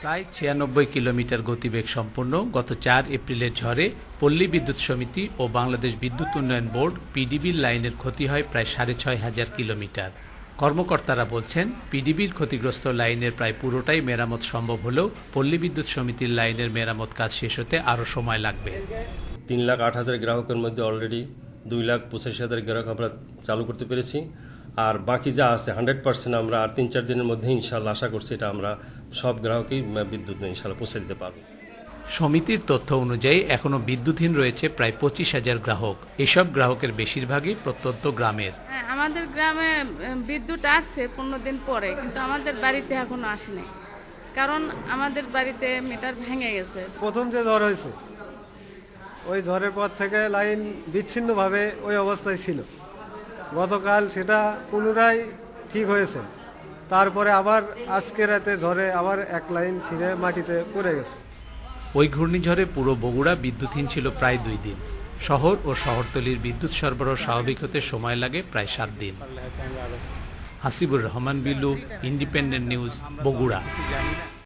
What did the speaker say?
প্রায় ৯৬ কিলোমিটার গতিবেগ সম্পন্ন গত ৪ এপ্রিলের ঝড়ে পল্লী বিদ্যুৎ সমিতি ও বাংলাদেশ বিদ্যুৎ উন্নয়ন বোর্ড পিডিবির লাইনের ক্ষতি হয় প্রায় ৬,৫০০ কিলোমিটার। কর্মকর্তারা বলছেন, পিডিবির ক্ষতিগ্রস্ত লাইনের প্রায় পুরোটাই মেরামত সম্ভব হলেও পল্লী বিদ্যুৎ সমিতির লাইনের মেরামত কাজ শেষ হতে আরও সময় লাগবে। ৩,০৮,০০০ গ্রাহকের মধ্যে অলরেডি ২,৮৫,০০০ গ্রাহক আমরা চালু করতে পেরেছি। আর বাকি যা আছে 100% আমরা আর ৩-৪ দিনের মধ্যে ইনশাআল্লাহ আশা করছি এটা আমরা সব গ্রাহকই বিদ্যুৎ ইনশাআল্লাহ পৌঁছে দিতে পারব। সমিতির তথ্য অনুযায়ী এখনো বিদ্যুৎহীন রয়েছে প্রায় ২৫,০০০ গ্রাহক। এসব গ্রাহকের বেশিরভাগই প্রত্যন্ত গ্রামের। আমাদের গ্রামে বিদ্যুৎ আসছে 15 দিন পরে, কিন্তু আমাদের বাড়িতে এখনো আসেনি, কারণ আমাদের বাড়িতে মিটার ভেঙে গেছে। প্রথম যে ঝড় হয়েছে ওই ঝড়ের পর থেকে লাইন বিচ্ছিন্নভাবে ওই অবস্থায় ছিল। গতকাল সেটা পুনরায় ঠিক হয়েছে, তারপরে আবার আজকে রাতে ঝড়ে আবার এক লাইন ছিঁড়ে মাটিতে পড়ে গেছে। ওই ঘূর্ণিঝড়ে পুরো বগুড়া বিদ্যুৎহীন ছিল প্রায় 2 দিন। শহর ও শহরতলির বিদ্যুৎ সরবরাহ স্বাভাবিক হতে সময় লাগে প্রায় 7 দিন। Hasibur Rahman Bilu, independent news, Bogura.